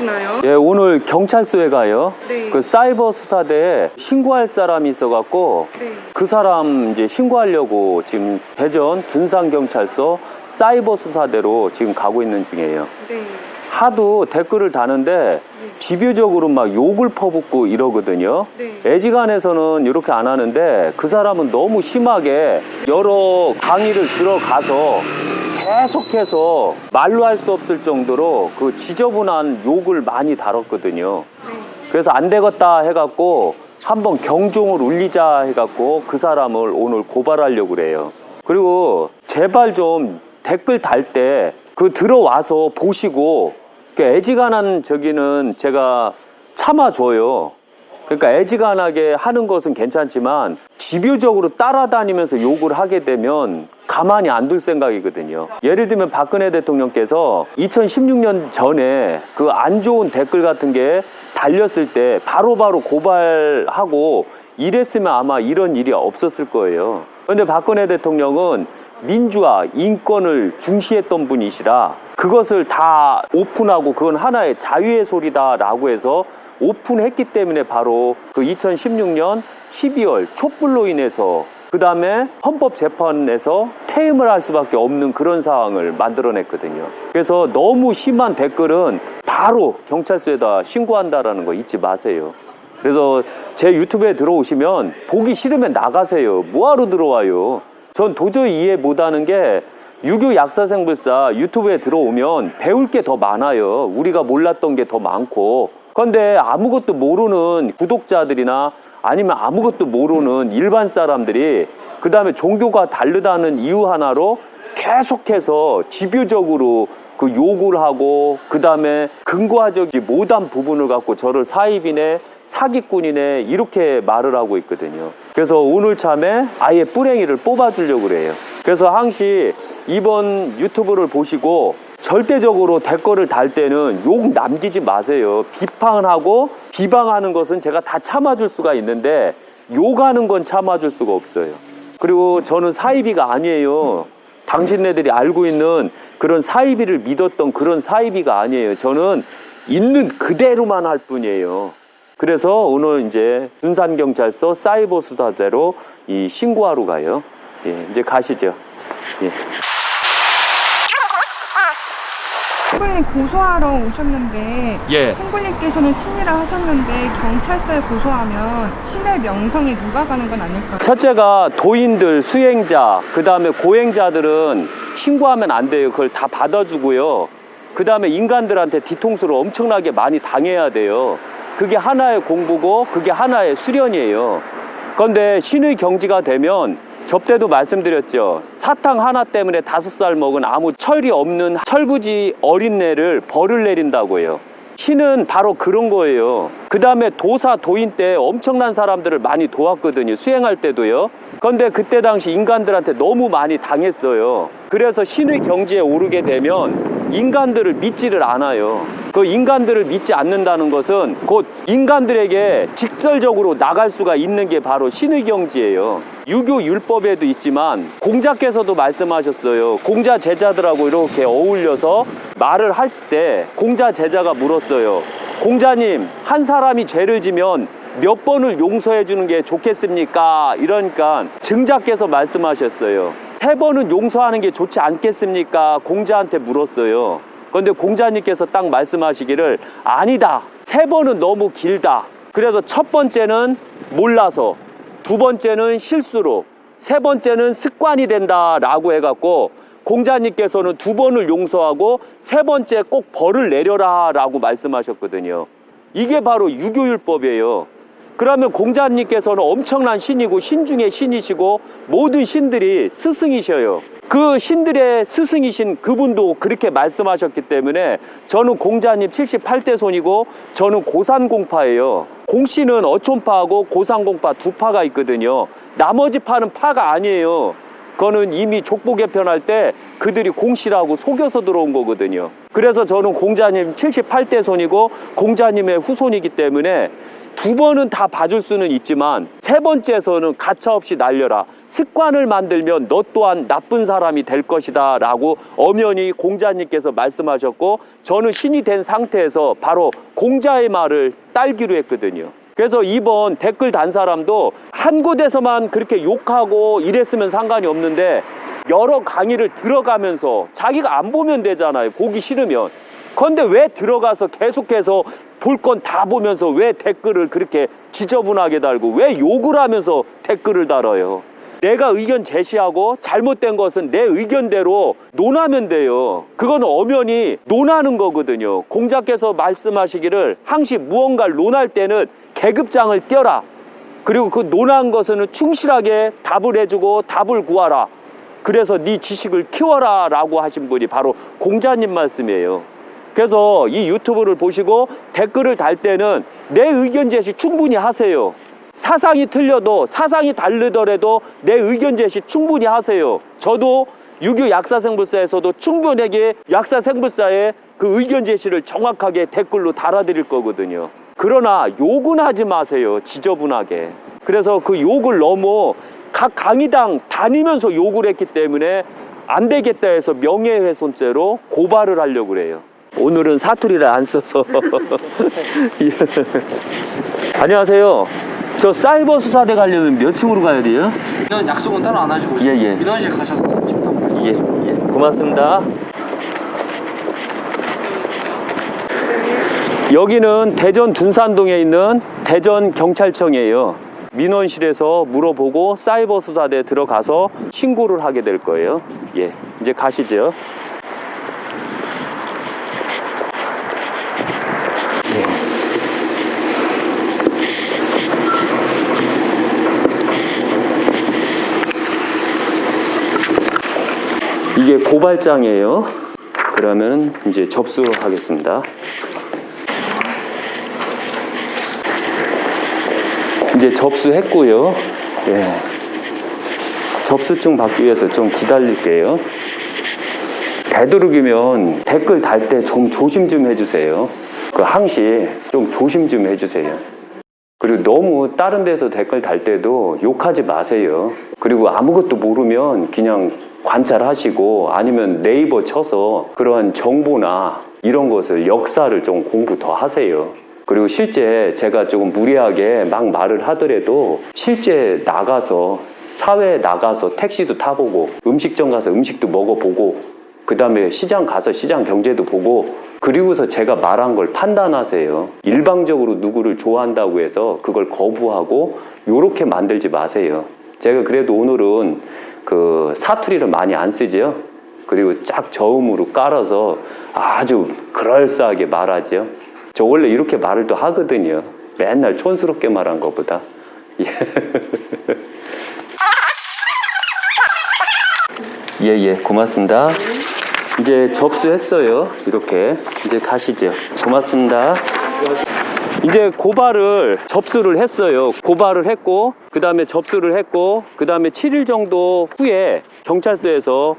오시나요? 예, 오늘 경찰서에 가요. 네. 그 사이버 수사대에 신고할 사람이 있어갖고 네. 그 사람 이제 신고하려고 지금 대전 둔산경찰서 사이버 수사대로 지금 가고 있는 중이에요. 네. 하도 댓글을 다는데 집요적으로 막 욕을 퍼붓고 이러거든요. 네. 애지간해서는 이렇게 안 하는데 그 사람은 너무 심하게 여러 강의를 들어가서 계속해서 말로 할 수 없을 정도로 그 지저분한 욕을 많이 다뤘거든요. 네. 그래서 안 되겠다 해갖고 한번 경종을 울리자 해갖고 그 사람을 오늘 고발하려고 그래요. 그리고 제발 좀 댓글 달 때 그 들어와서 보시고 애지간한 저기는 제가 참아줘요. 그러니까 애지간하게 하는 것은 괜찮지만 집요적으로 따라다니면서 욕을 하게 되면 가만히 안 둘 생각이거든요. 예를 들면 박근혜 대통령께서 2016년 전에 그 안 좋은 댓글 같은 게 달렸을 때 바로바로 고발하고 이랬으면 아마 이런 일이 없었을 거예요. 그런데 박근혜 대통령은 민주화, 인권을 중시했던 분이시라 그것을 다 오픈하고 그건 하나의 자유의 소리다라고 해서 오픈했기 때문에 바로 그 2016년 12월 촛불로 인해서 그 다음에 헌법재판에서 퇴임을 할 수밖에 없는 그런 상황을 만들어냈거든요. 그래서 너무 심한 댓글은 바로 경찰서에다 신고한다라는 거 잊지 마세요. 그래서 제 유튜브에 들어오시면 보기 싫으면 나가세요. 뭐하러 들어와요? 전 도저히 이해 못하는 게 유교 약사생불사 유튜브에 들어오면 배울 게 더 많아요. 우리가 몰랐던 게 더 많고. 그런데 아무것도 모르는 구독자들이나 아니면 아무것도 모르는 일반 사람들이 그 다음에 종교가 다르다는 이유 하나로 계속해서 집요적으로 그 욕을 하고 그 다음에 근거화적이 못한 부분을 갖고 저를 사입이네 사기꾼이네 이렇게 말을 하고 있거든요. 그래서 오늘 참에 아예 뿌랭이를 뽑아주려고 그래요. 그래서 항시 이번 유튜브를 보시고 절대적으로 댓글을 달 때는 욕 남기지 마세요. 비판하고 비방하는 것은 제가 다 참아줄 수가 있는데 욕하는 건 참아줄 수가 없어요. 그리고 저는 사이비가 아니에요. 당신네들이 알고 있는 그런 사이비를 믿었던 그런 사이비가 아니에요. 저는 있는 그대로만 할 뿐이에요. 그래서 오늘 이제 둔산경찰서 사이버 수사대로 이 신고하러 가요. 예, 이제 가시죠. 예. 생불님 고소하러 오셨는데 예. 생불님께서는 신이라 하셨는데 경찰서에 고소하면 신의 명성에 누가 가는 건 아닐까요? 첫째가 도인들, 수행자, 그 다음에 고행자들은 신고하면 안 돼요. 그걸 다 받아주고요. 그 다음에 인간들한테 뒤통수를 엄청나게 많이 당해야 돼요. 그게 하나의 공부고 그게 하나의 수련이에요. 그런데 신의 경지가 되면 접대도 말씀드렸죠. 사탕 하나 때문에 5살 먹은 아무 철이 없는 철부지 어린애를 벌을 내린다고요. 신은 바로 그런 거예요. 그 다음에 도사, 도인 때 엄청난 사람들을 많이 도왔거든요. 수행할 때도요. 그런데 그때 당시 인간들한테 너무 많이 당했어요. 그래서 신의 경지에 오르게 되면 인간들을 믿지를 않아요. 그 인간들을 믿지 않는다는 것은 곧 인간들에게 직설적으로 나갈 수가 있는 게 바로 신의 경지예요. 유교 율법에도 있지만 공자께서도 말씀하셨어요. 공자 제자들하고 이렇게 어울려서 말을 할 때 공자 제자가 물었어요. 공자님, 한 사람이 죄를 지면 몇 번을 용서해 주는 게 좋겠습니까? 이러니까 증자께서 말씀하셨어요. 3번은 용서하는 게 좋지 않겠습니까? 공자한테 물었어요. 그런데 공자님께서 딱 말씀하시기를 아니다. 3번은 너무 길다. 그래서 첫 번째는 몰라서, 두 번째는 실수로, 세 번째는 습관이 된다라고 해갖고 공자님께서는 2번을 용서하고 세 번째 꼭 벌을 내려라 라고 말씀하셨거든요. 이게 바로 유교율법이에요. 그러면 공자님께서는 엄청난 신이고 신 중에 신이시고 모든 신들이 스승이셔요. 그 신들의 스승이신 그분도 그렇게 말씀하셨기 때문에 저는 공자님 78대 손이고 저는 고산공파예요. 공씨는 어촌파하고 고산공파 두 파가 있거든요. 나머지 파는 파가 아니에요. 그거는 이미 족보 개편할 때 그들이 공시라고 속여서 들어온 거거든요. 그래서 저는 공자님 78대 손이고 공자님의 후손이기 때문에 두 번은 다 봐줄 수는 있지만 세 번째에서는 가차없이 날려라. 습관을 만들면 너 또한 나쁜 사람이 될 것이다 라고 엄연히 공자님께서 말씀하셨고, 저는 신이 된 상태에서 바로 공자의 말을 따르기로 했거든요. 그래서 이번 댓글 단 사람도 한 곳에서만 그렇게 욕하고 이랬으면 상관이 없는데 여러 강의를 들어가면서 자기가 안 보면 되잖아요. 보기 싫으면. 그런데 왜 들어가서 계속해서 볼 건 다 보면서 왜 댓글을 그렇게 지저분하게 달고 왜 욕을 하면서 댓글을 달아요. 내가 의견 제시하고 잘못된 것은 내 의견대로 논하면 돼요. 그건 엄연히 논하는 거거든요. 공자께서 말씀하시기를 항시 무언가를 논할 때는 계급장을 띄어라. 그리고 그 논한 것은 충실하게 답을 해주고 답을 구하라. 그래서 네 지식을 키워라 라고 하신 분이 바로 공자님 말씀이에요. 그래서 이 유튜브를 보시고 댓글을 달 때는 내 의견 제시 충분히 하세요. 사상이 틀려도 사상이 다르더라도 내 의견 제시 충분히 하세요. 저도 유교 약사생불사에서도 충분하게 약사생불사의 그 의견 제시를 정확하게 댓글로 달아드릴 거거든요. 그러나 욕은 하지 마세요. 지저분하게. 그래서 그 욕을 너무 각 강의당 다니면서 욕을 했기 때문에 안 되겠다 해서 명예훼손죄로 고발을 하려고 그래요. 오늘은 사투리를 안 써서. 안녕하세요. 저 사이버 수사대 가려면 몇 층으로 가야 돼요? 민원 약속은 따로 안 하시고 예. 민원실 가셔서 하고 싶다고 말씀. 예. 고맙습니다. 여기는 대전 둔산동에 있는 대전경찰청이에요. 민원실에서 물어보고 사이버 수사대 들어가서 신고를 하게 될 거예요. 예, 이제 가시죠. 이게 고발장이에요. 그러면 이제 접수하겠습니다. 이제 접수했고요. 예. 접수증 받기 위해서 좀 기다릴게요. 되도록이면 댓글 달 때 좀 조심 좀 해주세요. 그 항시 좀 조심 좀 해주세요. 그리고 너무 다른 데서 댓글 달 때도 욕하지 마세요. 그리고 아무것도 모르면 그냥 관찰하시고 아니면 네이버 쳐서 그러한 정보나 이런 것을 역사를 좀 공부 더 하세요. 그리고 실제 제가 조금 무리하게 막 말을 하더라도 실제 나가서 사회에 나가서 택시도 타보고 음식점 가서 음식도 먹어보고 그 다음에 시장 가서 시장 경제도 보고 그리고서 제가 말한 걸 판단하세요. 일방적으로 누구를 좋아한다고 해서 그걸 거부하고 요렇게 만들지 마세요. 제가 그래도 오늘은 그 사투리를 많이 안 쓰죠. 그리고 쫙 저음으로 깔아서 아주 그럴싸하게 말하죠. 저 원래 이렇게 말을 또 하거든요. 맨날 촌스럽게 말한 것보다. 예, 고맙습니다. 이제 접수했어요. 이렇게 이제 가시죠. 고맙습니다. 이제 고발을 접수를 했어요. 고발을 했고 그 다음에 접수를 했고 그 다음에 7일 정도 후에 경찰서에서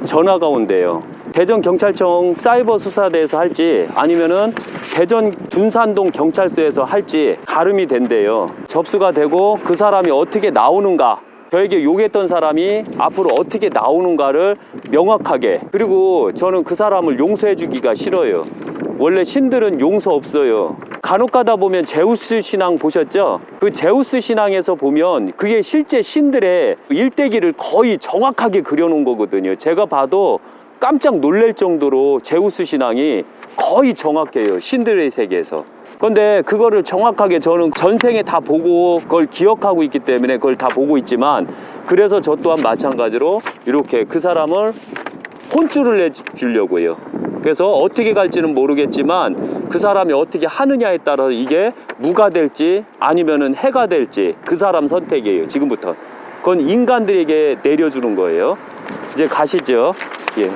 전화가 온대요. 대전경찰청 사이버 수사대에서 할지 아니면은 대전 둔산동 경찰서에서 할지 가름이 된대요. 접수가 되고 그 사람이 어떻게 나오는가, 저에게 욕했던 사람이 앞으로 어떻게 나오는가를 명확하게, 그리고 저는 그 사람을 용서해 주기가 싫어요. 원래 신들은 용서 없어요. 간혹 가다 보면 제우스 신앙 보셨죠? 그 제우스 신앙에서 보면 그게 실제 신들의 일대기를 거의 정확하게 그려놓은 거거든요. 제가 봐도 깜짝 놀랄 정도로 제우스 신앙이 거의 정확해요. 신들의 세계에서. 그런데 그거를 정확하게 저는 전생에 다 보고 그걸 기억하고 있기 때문에 그걸 다 보고 있지만, 그래서 저 또한 마찬가지로 이렇게 그 사람을 혼쭐을 내주려고 해요. 그래서 어떻게 갈지는 모르겠지만 그 사람이 어떻게 하느냐에 따라서 이게 무가 될지 아니면은 해가 될지 그 사람 선택이에요. 지금부터 그건 인간들에게 내려주는 거예요. 이제 가시죠. 예.